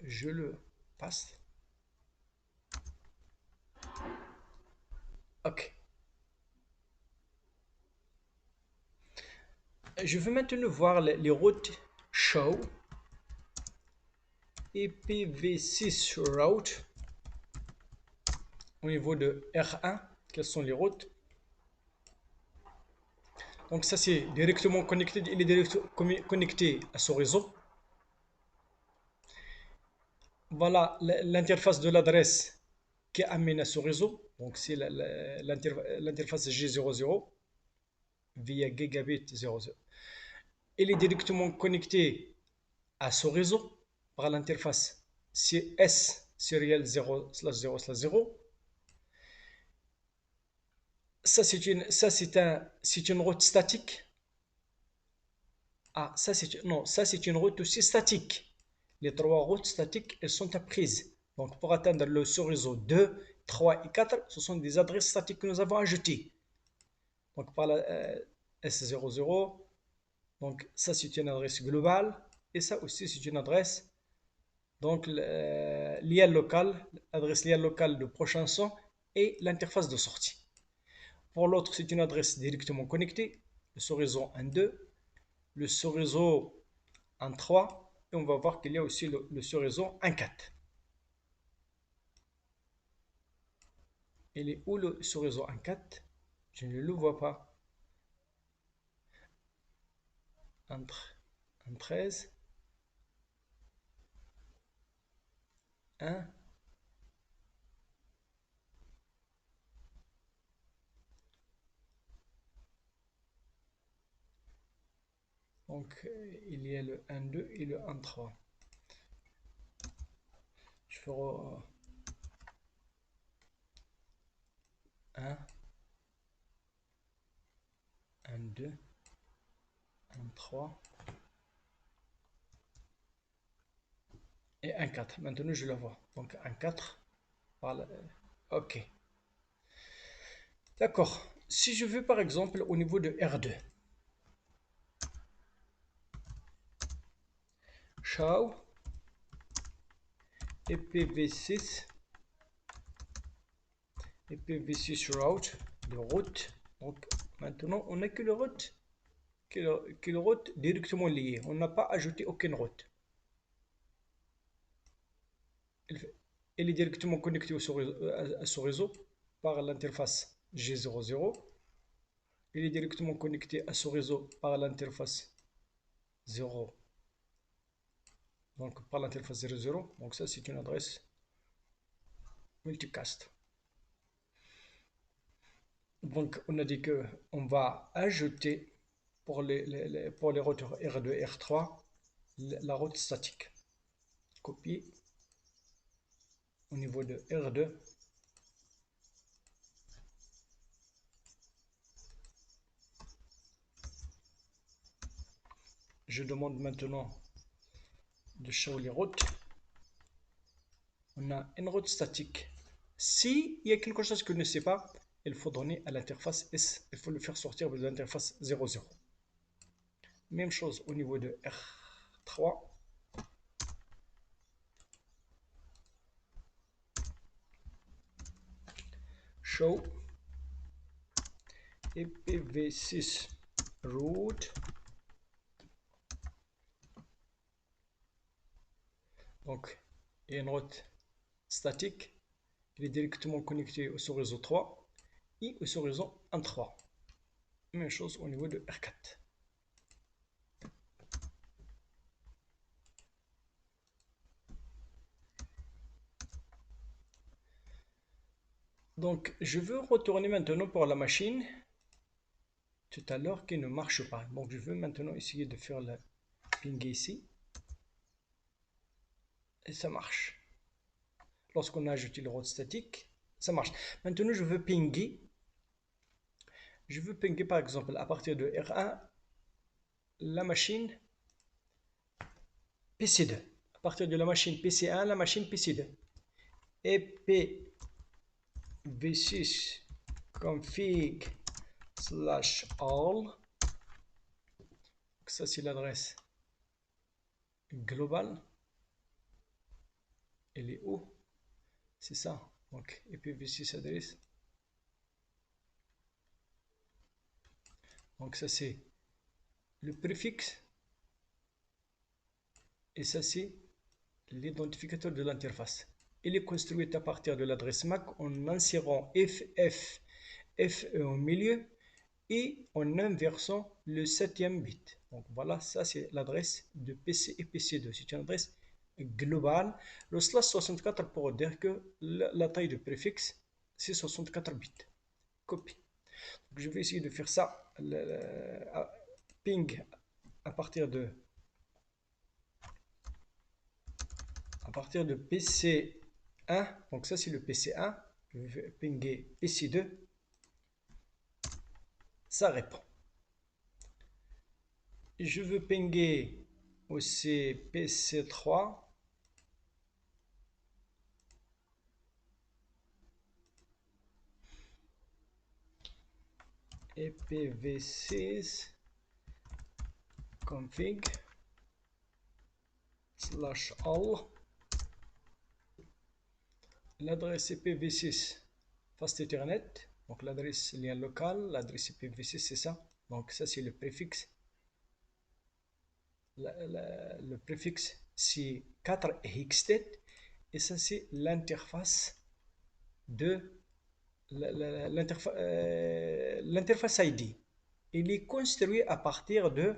Je le passe. Ok. Je vais maintenant voir les routes show IPv6 route au niveau de R1. Quelles sont les routes? Donc ça c'est directement connecté, il est directement connecté à ce réseau. Voilà l'interface de l'adresse qui amène à ce réseau. Donc c'est l'interface G00 via gigabit 00. Il est directement connecté à ce réseau par l'interface CS serial 0/0/0. Ça c'est une route statique. Ah, ça c'est une route aussi statique. Les trois routes statiques, elles sont apprises. Donc pour atteindre le sous-réseau 2, 3 et 4, ce sont des adresses statiques que nous avons ajoutées. Donc par la S00, donc ça c'est une adresse globale et ça aussi c'est une adresse donc lien local, adresse lien local de prochain son et l'interface de sortie. Pour l'autre c'est une adresse directement connectée, le sous-réseau 1.2, le sous-réseau 1.3 et on va voir qu'il y a aussi le sous-réseau 1.4. Il est où le sous-réseau 1.4? Je ne le vois pas. un 13, un. Donc, il y a le 1, 2 et le 1, 3. Je ferai 1, 1, 2, 1, 3 et un 4. Maintenant, je le vois. Donc, un 4. Voilà. OK. D'accord. Si je veux, par exemple, au niveau de R2, show IPv6 IPv6 route, de route. Donc, maintenant, on n'a que le route, que le route directement lié. On n'a pas ajouté aucune route. Elle est directement connectée à ce réseau par l'interface G00. Il est directement connecté à ce réseau par l'interface 0. Donc par l'interface 00. Donc ça c'est une adresse multicast. Donc on a dit que on va ajouter pour les routeurs R2 et R3 la route statique. Copier au niveau de R2. Je demande maintenant de show les routes. On a une route statique. Si il y a quelque chose que je ne sais pas, il faut donner à l'interface S. Il faut le faire sortir de l'interface 00. Même chose au niveau de R3. Show IPv6 route. Donc, il y a une route statique. Il est directement connecté au sous-réseau 3 et au sous-réseau 1.3. Même chose au niveau de R4. Donc, je veux retourner maintenant pour la machine tout à l'heure qui ne marche pas. Donc, je veux maintenant essayer de faire le ping ici. Et ça marche. Lorsqu'on a ajouté le route statique, ça marche. Maintenant, je veux pinguer. Je veux pinguer par exemple à partir de R1 la machine PC2. À partir de la machine PC1, la machine PC2. IPv6 config /all. Ça, c'est l'adresse globale. Elle est où? C'est ça. Donc, IPv6 adresse. Donc, ça, c'est le préfixe. Et ça, c'est l'identificateur de l'interface. Il est construit à partir de l'adresse MAC en insérant FF, FE au milieu et en inversant le 7e bit. Donc voilà, ça c'est l'adresse de PC et PC2. C'est une adresse globale. Le slash 64 pour dire que la taille de préfixe, c'est 64 bits. Copie. Donc, je vais essayer de faire ça. Ping à partir de PC1. Donc ça c'est le PC1. Je vais pinguer PC2. Ça répond. Je veux pinguer aussi PC3. IPv6 config /all. L'adresse IPv6 Fast Ethernet. Donc l'adresse lien local, l'adresse IPv6 c'est ça. Donc ça c'est le préfixe. Le préfixe c'est 4 hextet et ça c'est l'interface de l'interface ID. Il est construit à partir de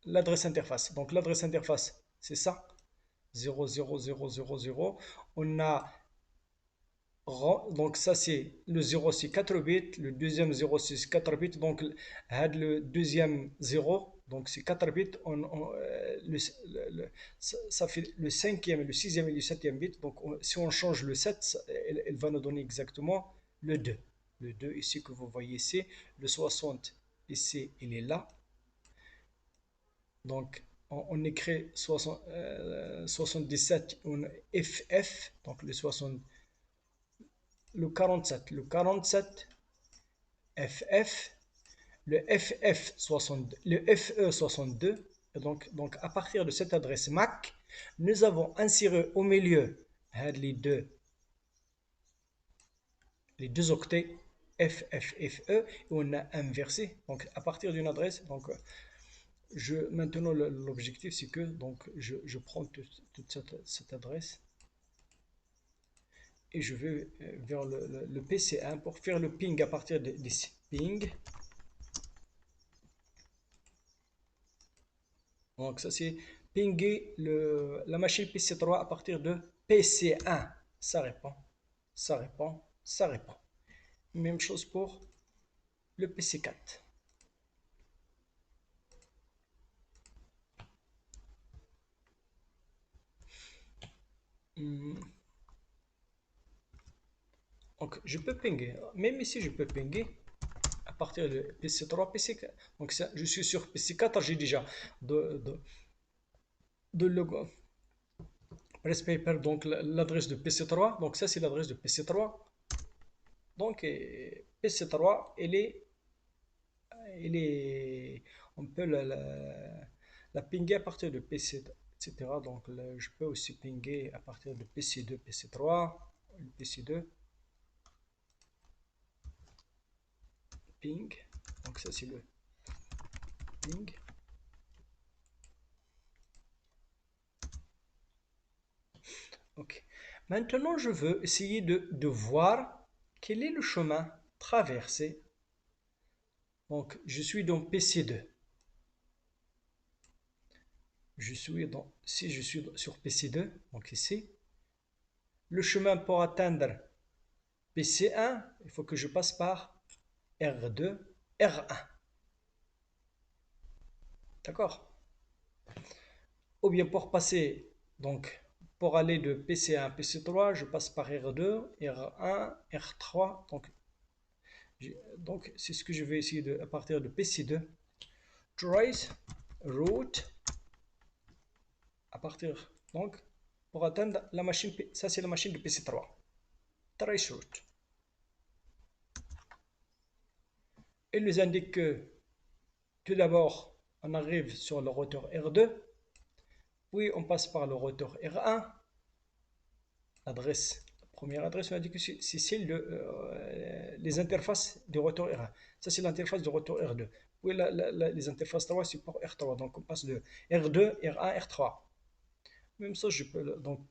l'adresse interface. Donc l'adresse interface, c'est ça, 00000. On a donc ça c'est le 0 c'est 4 bits, le deuxième 0 c'est 4 bits, donc le deuxième 0, donc c'est 4 bits, ça fait le cinquième, le sixième et le septième bit, donc si on change le 7, elle va nous donner exactement le 2. Le 2 ici que vous voyez ici, le 60 ici il est là, donc on écrit 77, on FF, donc le 47, FF, le le FE62. Donc à partir de cette adresse MAC, nous avons inséré au milieu les deux octets FFFE et on a inversé. Donc à partir d'une adresse, donc maintenant l'objectif c'est que donc je prends toute cette adresse et je vais vers le PC1 pour faire le ping à partir d'ici. Ping. Donc ça c'est pinguer la machine PC3 à partir de PC1. Ça répond, ça répond, ça répond. Même chose pour le PC4. Hmm. Donc je peux pinguer, même ici je peux pinguer à partir de PC3, PC4. Donc ça, je suis sur PC4, j'ai déjà de logo. Press paper, donc l'adresse de PC3. Donc ça c'est l'adresse de PC3. Donc PC3, on peut la pinguer à partir de PC, etc. Donc là, je peux aussi pinguer à partir de PC2, PC3, PC2, ping. Donc ça c'est le ping. Ok. Maintenant, je veux essayer de voir quel est le chemin traversé. Donc, je suis dans PC2. Si je suis sur PC2, donc ici, le chemin pour atteindre PC1, il faut que je passe par R2, R1. D'accord? Ou bien pour passer, donc, pour aller de PC1 à PC3, je passe par R2, R1, R3. Donc c'est ce que je vais essayer à partir de PC2. Trace, route, à partir, donc, pour atteindre la machine, ça c'est la machine de PC3. Trace route. Il nous indique que tout d'abord, on arrive sur le routeur R2, puis on passe par le routeur R1. L'adresse, la première adresse, on a dit que c'est celle les interfaces du routeur R1. Ça, c'est l'interface du routeur R2. Puis les interfaces 3, c'est pour R3. Donc, on passe de R2, R1, R3. Même ça, je peux, donc,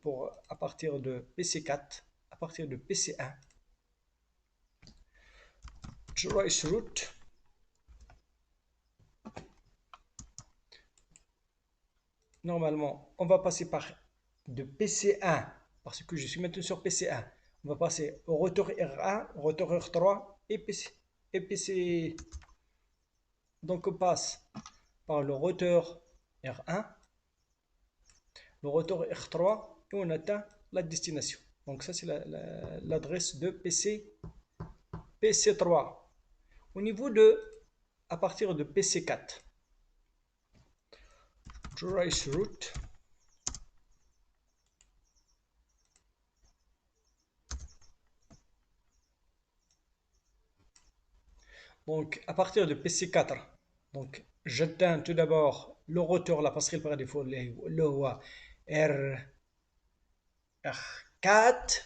à partir de PC4, à partir de PC1, trace route. Normalement, on va passer par de PC1, parce que je suis maintenant sur PC1. On va passer au routeur R1, au routeur R3 et PC. Donc on passe par le routeur R1, le routeur R3 et on atteint la destination. Donc ça c'est l'adresse de PC3. Au niveau de, à partir de PC4, trace route. Donc, à partir de PC4, donc j'atteins tout d'abord le routeur, la passerelle par défaut, le R, R4,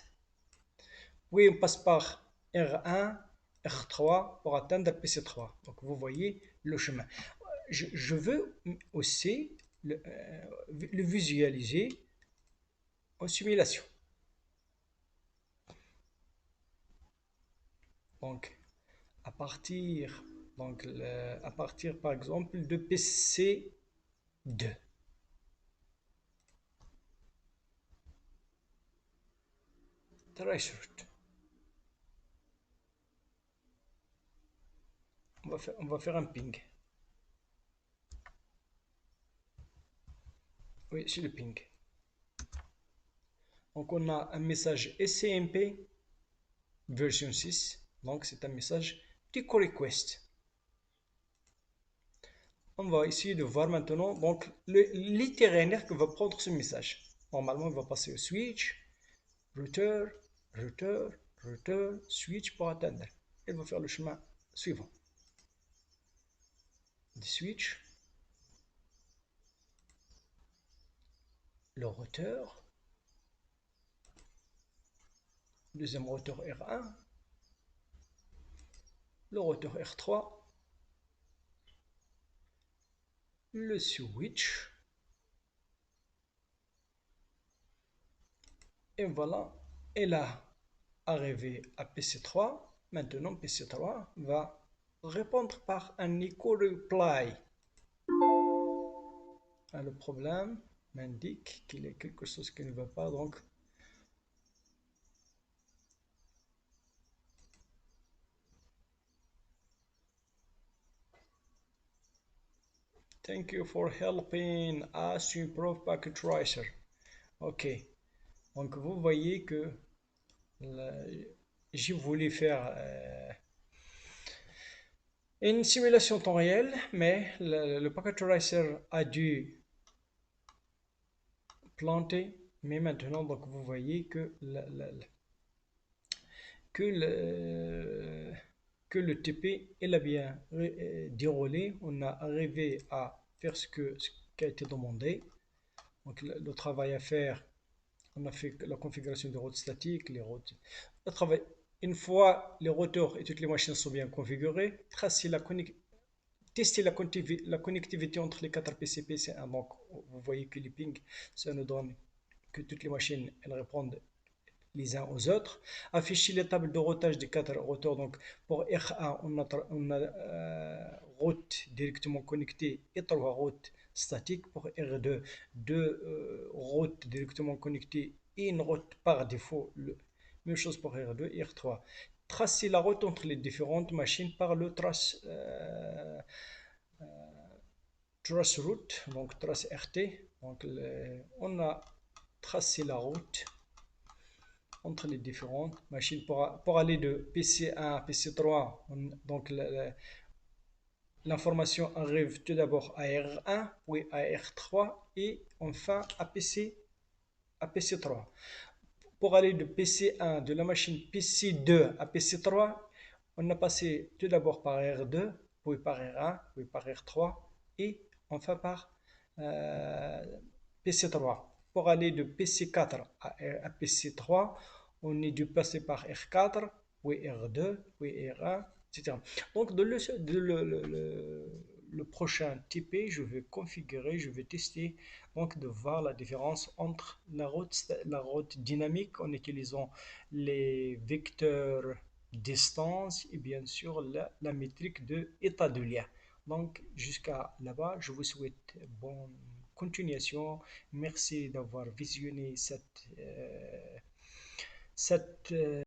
puis on passe par R1, R3 pour atteindre PC3. Donc, vous voyez le chemin. Je veux aussi le visualiser en simulation. Donc, à partir, à partir par exemple de PC 2. Traceroute. On va faire un ping. Oui, c'est le ping. Donc on a un message SCMP version 6. Donc c'est un message TICO request. On va essayer de voir maintenant donc l'itinéraire que va prendre ce message. Normalement, il va passer au switch, router, router, router, switch pour atteindre. Il va faire le chemin suivant. Du switch, le router, deuxième router R1, le router R3, le switch, et voilà, et là, arrivé à PC3, maintenant PC3 va répondre par un echo reply. Le problème m'indique qu'il y a quelque chose qui ne va pas, donc thank you for helping us to improve Packet Tracer. Ok, donc vous voyez que j'ai voulu faire une simulation temps réel, mais le Packet Tracer a dû planter. Mais maintenant, donc vous voyez que que le, que le TP il a bien déroulé. On a arrivé à faire ce qui a été demandé. Donc le travail à faire, on a fait la configuration des routes statiques, les routes. Le travail, une fois les routeurs et toutes les machines sont bien configurées, tester la connectivité entre les 4 PC PC1. Donc vous voyez que les pings, ça nous donne que toutes les machines elles répondent les uns aux autres. Afficher les tables de routage des 4 routeurs. Donc pour R1, on a route directement connectée et 3 routes statiques. Pour R2, 2 routes directement connectées et une route par défaut. Même chose pour R2 et R3. Tracer la route entre les différentes machines par le trace route, donc trace RT. Donc on a tracé la route entre les différentes machines pour aller de PC1 à PC3. Donc l'information arrive tout d'abord à R1, puis à R3 et enfin à PC3. Pour aller de PC1 de la machine PC2 à PC3, on a passé tout d'abord par R2, puis par R1, puis par R3 et enfin par PC3. Pour aller de PC4 à PC3, on est dû passer par R4, puis R2, puis R1, etc. Donc, le prochain TP, je vais configurer, je vais tester, donc de voir la différence entre la route dynamique en utilisant les vecteurs distance et bien sûr la métrique de état de lien. Donc, jusqu'à là-bas, je vous souhaite bonne continuation. Merci d'avoir visionné cette